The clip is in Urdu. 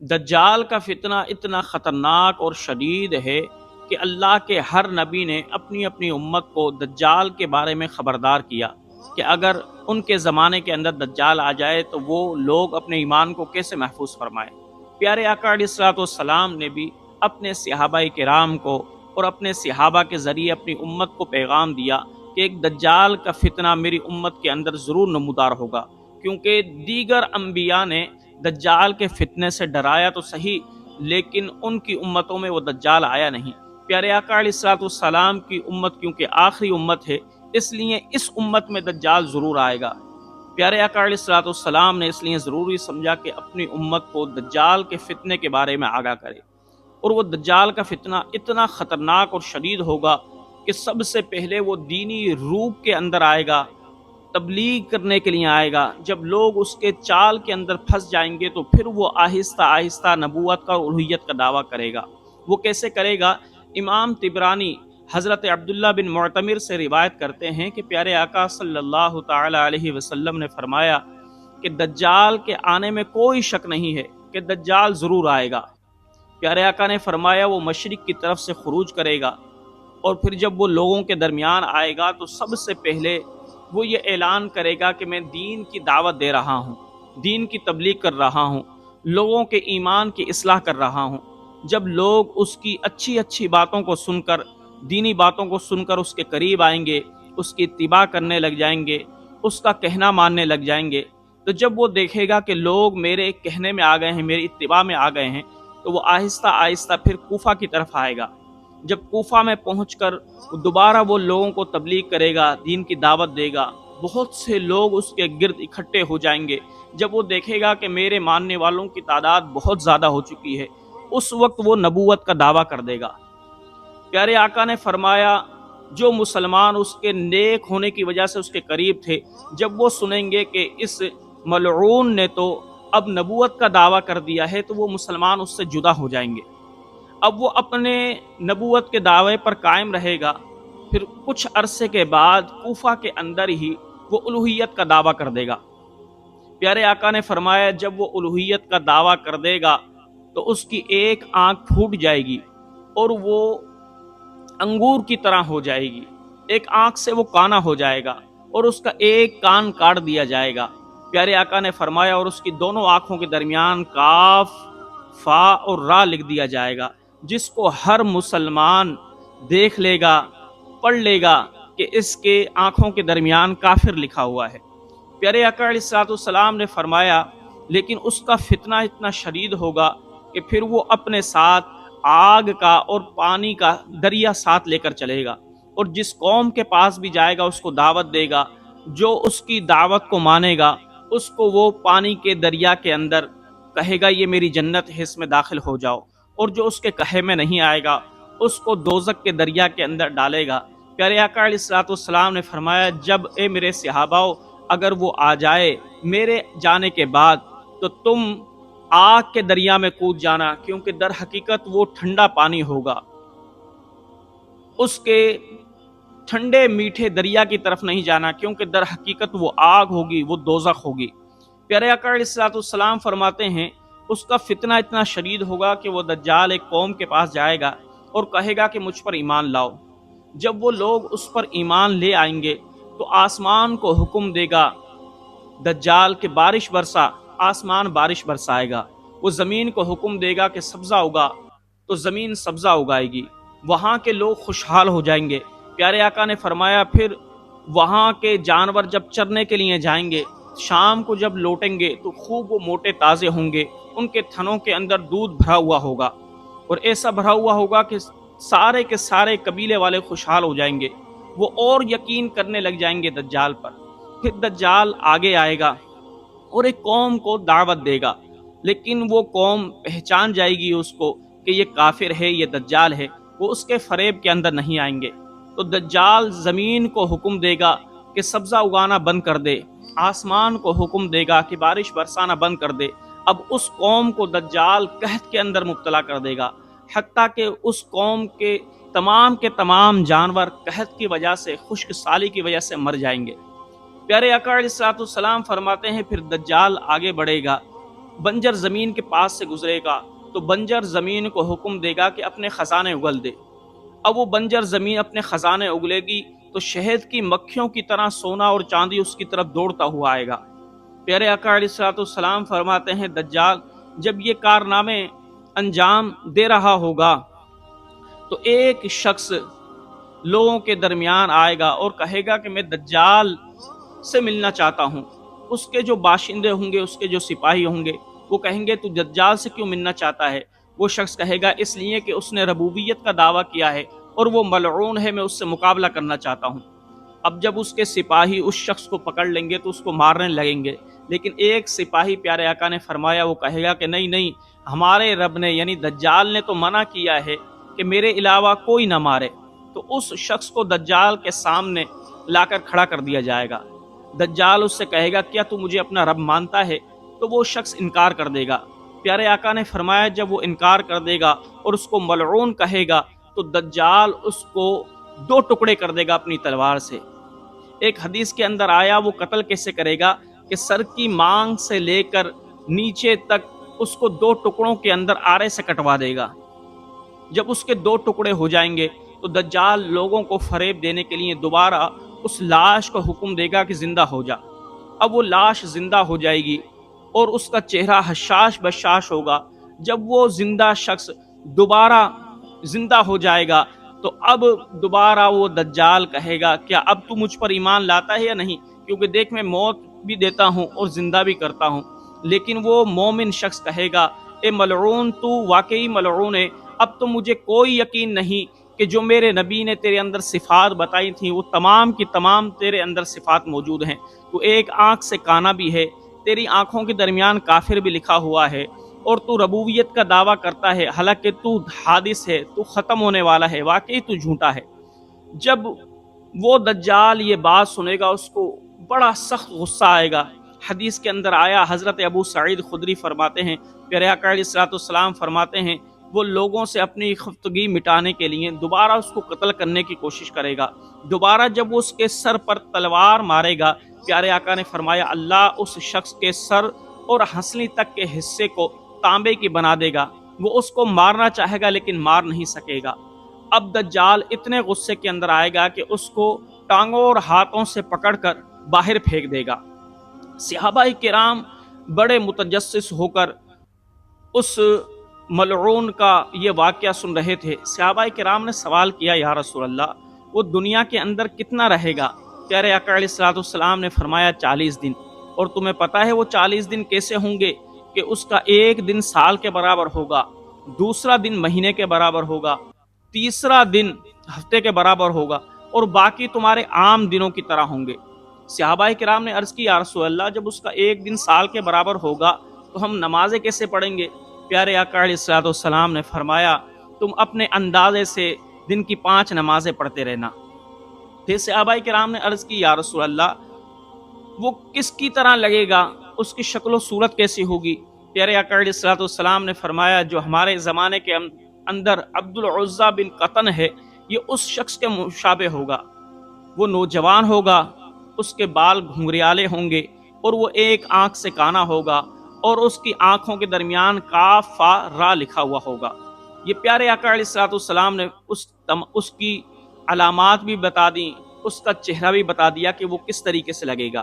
دجال کا فتنہ اتنا خطرناک اور شدید ہے کہ اللہ کے ہر نبی نے اپنی اپنی امت کو دجال کے بارے میں خبردار کیا کہ اگر ان کے زمانے کے اندر دجال آ جائے تو وہ لوگ اپنے ایمان کو کیسے محفوظ فرمائیں۔ پیارے آقا علیہ الصلوۃ والسلام نے بھی اپنے صحابہ کرام کو اور اپنے صحابہ کے ذریعے اپنی امت کو پیغام دیا کہ ایک دجال کا فتنہ میری امت کے اندر ضرور نمودار ہوگا، کیونکہ دیگر انبیاء نے دجال کے فتنے سے ڈرایا تو صحیح، لیکن ان کی امتوں میں وہ دجال آیا نہیں۔ پیارے آقا علیہ الصلوۃ والسلام کی امت کیونکہ آخری امت ہے، اس لیے اس امت میں دجال ضرور آئے گا۔ پیارے آقا علیہ الصلوۃ والسلام نے اس لیے ضروری سمجھا کہ اپنی امت کو دجال کے فتنے کے بارے میں آگاہ کرے، اور وہ دجال کا فتنہ اتنا خطرناک اور شدید ہوگا کہ سب سے پہلے وہ دینی روپ کے اندر آئے گا، تبلیغ کرنے کے لیے آئے گا۔ جب لوگ اس کے چال کے اندر پھنس جائیں گے تو پھر وہ آہستہ آہستہ نبوت کا اور الوہیت کا دعویٰ کرے گا۔ وہ کیسے کرے گا؟ امام طبرانی حضرت عبداللہ بن معتمر سے روایت کرتے ہیں کہ پیارے آقا صلی اللہ تعالی علیہ وسلم نے فرمایا کہ دجال کے آنے میں کوئی شک نہیں ہے کہ دجال ضرور آئے گا۔ پیارے آقا نے فرمایا وہ مشرق کی طرف سے خروج کرے گا، اور پھر جب وہ لوگوں کے درمیان آئے گا تو سب سے پہلے وہ یہ اعلان کرے گا کہ میں دین کی دعوت دے رہا ہوں، دین کی تبلیغ کر رہا ہوں، لوگوں کے ایمان کی اصلاح کر رہا ہوں۔ جب لوگ اس کی اچھی اچھی باتوں کو سن کر، دینی باتوں کو سن کر اس کے قریب آئیں گے، اس کی اتباع کرنے لگ جائیں گے، اس کا کہنا ماننے لگ جائیں گے، تو جب وہ دیکھے گا کہ لوگ میرے کہنے میں آ گئے ہیں، میری اتباع میں آ گئے ہیں، تو وہ آہستہ آہستہ پھر کوفہ کی طرف آئے گا۔ جب کوفہ میں پہنچ کر دوبارہ وہ لوگوں کو تبلیغ کرے گا، دین کی دعوت دے گا، بہت سے لوگ اس کے گرد اکٹھے ہو جائیں گے۔ جب وہ دیکھے گا کہ میرے ماننے والوں کی تعداد بہت زیادہ ہو چکی ہے، اس وقت وہ نبوت کا دعویٰ کر دے گا۔ پیارے آقا نے فرمایا جو مسلمان اس کے نیک ہونے کی وجہ سے اس کے قریب تھے، جب وہ سنیں گے کہ اس ملعون نے تو اب نبوت کا دعویٰ کر دیا ہے، تو وہ مسلمان اس سے جدا ہو جائیں گے۔ اب وہ اپنے نبوت کے دعوے پر قائم رہے گا، پھر کچھ عرصے کے بعد کوفہ کے اندر ہی وہ الوہیت کا دعویٰ کر دے گا۔ پیارے آقا نے فرمایا جب وہ الوہیت کا دعویٰ کر دے گا تو اس کی ایک آنکھ پھوٹ جائے گی اور وہ انگور کی طرح ہو جائے گی، ایک آنکھ سے وہ کانا ہو جائے گا اور اس کا ایک کان کاٹ دیا جائے گا۔ پیارے آقا نے فرمایا اور اس کی دونوں آنکھوں کے درمیان کاف، فا اور را لکھ دیا جائے گا، جس کو ہر مسلمان دیکھ لے گا، پڑھ لے گا کہ اس کے آنکھوں کے درمیان کافر لکھا ہوا ہے۔ پیارے آقا علیہ الصلوۃ والسلام نے فرمایا لیکن اس کا فتنہ اتنا شدید ہوگا کہ پھر وہ اپنے ساتھ آگ کا اور پانی کا دریا ساتھ لے کر چلے گا، اور جس قوم کے پاس بھی جائے گا اس کو دعوت دے گا، جو اس کی دعوت کو مانے گا اس کو وہ پانی کے دریا کے اندر کہے گا یہ میری جنت ہے، اس میں داخل ہو جاؤ، اور جو اس کے کہے میں نہیں آئے گا اس کو دوزخ کے دریا کے اندر ڈالے گا۔ پیارے آقا علیہ الصلوۃ والسلام نے فرمایا جب اے میرے صحابہ اگر وہ آ جائے میرے جانے کے بعد تو تم آگ کے دریا میں کود جانا، کیونکہ در حقیقت وہ ٹھنڈا پانی ہوگا، اس کے ٹھنڈے میٹھے دریا کی طرف نہیں جانا، کیونکہ در حقیقت وہ آگ ہوگی، وہ دوزخ ہوگی۔ پیارے آقا علیہ الصلوۃ والسلام فرماتے ہیں اس کا فتنہ اتنا شدید ہوگا کہ وہ دجال ایک قوم کے پاس جائے گا اور کہے گا کہ مجھ پر ایمان لاؤ۔ جب وہ لوگ اس پر ایمان لے آئیں گے تو آسمان کو حکم دے گا دجال کہ بارش برسا، آسمان بارش برسائے گا۔ وہ زمین کو حکم دے گا کہ سبزہ اگا، تو زمین سبزہ اگائے گی۔ وہاں کے لوگ خوشحال ہو جائیں گے۔ پیارے آقا نے فرمایا پھر وہاں کے جانور جب چرنے کے لیے جائیں گے، شام کو جب لوٹیں گے تو خوب وہ موٹے تازے ہوں گے، ان کے تھنوں کے اندر دودھ بھرا ہوا ہوگا، اور ایسا بھرا ہوا ہوگا کہ سارے کے سارے قبیلے والے خوشحال ہو جائیں گے، وہ اور یقین کرنے لگ جائیں گے دجال پر۔ پھر دجال آگے آئے گا اور ایک قوم کو دعوت دے گا، لیکن وہ قوم پہچان جائے گی اس کو کہ یہ کافر ہے، یہ دجال ہے، وہ اس کے فریب کے اندر نہیں آئیں گے۔ تو دجال زمین کو حکم دے گا کہ سبزہ اگانا بند کر دے، آسمان کو حکم دے گا کہ بارش برسانا بند کر دے۔ اب اس قوم کو دجال قحط کے اندر مبتلا کر دے گا، حتیٰ کہ اس قوم کے تمام جانور قحط کی وجہ سے، خشک سالی کی وجہ سے مر جائیں گے۔ پیارے آقا علیہ الصلوۃ والسلام فرماتے ہیں پھر دجال آگے بڑھے گا بنجر زمین کے پاس سے گزرے گا تو بنجر زمین کو حکم دے گا کہ اپنے خزانے اگل دے۔ اب وہ بنجر زمین اپنے خزانے اگلے گی تو شہد کی مکھیوں کی طرح سونا اور چاندی اس کی طرف دوڑتا ہوا آئے گا۔ پیارے آقا علیہ الصلوۃ والسلام فرماتے ہیں دجال جب یہ کارنامے انجام دے رہا ہوگا تو ایک شخص لوگوں کے درمیان آئے گا اور کہے گا کہ میں دجال سے ملنا چاہتا ہوں۔ اس کے جو باشندے ہوں گے، اس کے جو سپاہی ہوں گے، وہ کہیں گے تو دجال سے کیوں ملنا چاہتا ہے؟ وہ شخص کہے گا اس لیے کہ اس نے ربوبیت کا دعویٰ کیا ہے اور وہ ملعون ہے، میں اس سے مقابلہ کرنا چاہتا ہوں۔ اب جب اس کے سپاہی اس شخص کو پکڑ لیں گے تو اس کو مارنے لگیں گے، لیکن ایک سپاہی پیارے آقا نے فرمایا، وہ کہے گا کہ نہیں نہیں، ہمارے رب نے یعنی دجال نے تو منع کیا ہے کہ میرے علاوہ کوئی نہ مارے۔ تو اس شخص کو دجال کے سامنے لا کر کھڑا کر دیا جائے گا۔ دجال اس سے کہے گا کیا تو مجھے اپنا رب مانتا ہے؟ تو وہ شخص انکار کر دے گا۔ پیارے آقا نے فرمایا جب وہ انکار کر دے گا اور اس کو ملعون کہے گا تو دجال اس کو دو ٹکڑے کر دے گا اپنی تلوار سے۔ ایک حدیث کے اندر آیا وہ قتل کیسے کرے گا کہ سر کی مانگ سے لے کر نیچے تک اس کو دو ٹکڑوں کے اندر آرے سے کٹوا دے گا۔ جب اس کے دو ٹکڑے ہو جائیں گے تو دجال لوگوں کو فریب دینے کے لیے دوبارہ اس لاش کو حکم دے گا کہ زندہ ہو جا۔ اب وہ لاش زندہ ہو جائے گی اور اس کا چہرہ حشاش بشاش ہوگا۔ جب وہ زندہ شخص دوبارہ زندہ ہو جائے گا تو اب دوبارہ وہ دجال کہے گا کیا اب تو مجھ پر ایمان لاتا ہے یا نہیں؟ کیونکہ دیکھ میں موت بھی دیتا ہوں اور زندہ بھی کرتا ہوں۔ لیکن وہ مومن شخص کہے گا اے ملعون، تو واقعی ملعون ہے، اب تو مجھے کوئی یقین نہیں کہ جو میرے نبی نے تیرے اندر صفات بتائی تھیں وہ تمام کی تمام تیرے اندر صفات موجود ہیں۔ تو ایک آنکھ سے کانا بھی ہے، تیری آنکھوں کے درمیان کافر بھی لکھا ہوا ہے، اور تو ربوبیت کا دعویٰ کرتا ہے، حالانکہ تو حادث ہے، تو ختم ہونے والا ہے، واقعی تو جھوٹا ہے۔ جب وہ دجال یہ بات سنے گا اس کو بڑا سخت غصہ آئے گا۔ حدیث کے اندر آیا، حضرت ابو سعید خدری فرماتے ہیں، پیارے آقا علیہ الصلوۃ والسلام فرماتے ہیں وہ لوگوں سے اپنی خفتگی مٹانے کے لیے دوبارہ اس کو قتل کرنے کی کوشش کرے گا۔ دوبارہ جب وہ اس کے سر پر تلوار مارے گا، پیارے آقا نے فرمایا اللہ اس شخص کے سر اور ہنسلی تک کے حصے کو تانبے کی بنا دے گا۔ وہ اس کو مارنا چاہے گا لیکن مار نہیں سکے گا۔ اب دجال اتنے غصے کے اندر آئے گا کہ اس کو ٹانگوں اور ہاتھوں سے پکڑ کر باہر پھینک دے گا۔ صحابہ کرام بڑے متجسس ہو کر اس ملعون کا یہ واقعہ سن رہے تھے۔ صحابہ کرام نے سوال کیا یا رسول اللہ وہ دنیا کے اندر کتنا رہے گا؟ پیارے آقا علیہ الصلوۃ والسلام نے فرمایا 40 دن۔ اور تمہیں پتہ ہے وہ 40 دن کیسے ہوں گے کہ اس کا ایک دن سال کے برابر ہوگا، دوسرا دن مہینے کے برابر ہوگا، تیسرا دن ہفتے کے برابر ہوگا، اور باقی تمہارے عام دنوں کی طرح ہوں گے۔ صحابہ کرام نے عرض کی یا رسول اللہ جب اس کا ایک دن سال کے برابر ہوگا تو ہم نمازیں کیسے پڑھیں گے؟ پیارے آقا علیہ الصلوۃ والسلام نے فرمایا تم اپنے اندازے سے دن کی 5 نمازیں پڑھتے رہنا۔ پھر صحابہ کرام نے عرض کی یا رسول اللہ وہ کس کی طرح لگے گا، اس کی شکل و صورت کیسی ہوگی؟ پیارے آقا علیہ الصلوۃ والسلام نے فرمایا جو ہمارے زمانے کے اندر عبد العزیٰ بن قطن ہے یہ اس شخص کے مشابہ ہوگا۔ وہ نوجوان ہوگا، اس کے بال گھنگریالے ہوں گے، اور وہ ایک آنکھ سے کانا ہوگا، اور اس کی آنکھوں کے درمیان کاف فا را لکھا ہوا ہوگا۔ یہ پیارے آقا علیہ الصلوۃ والسلام نے اس کی علامات بھی بتا دیں، اس کا چہرہ بھی بتا دیا کہ وہ کس طریقے سے لگے گا۔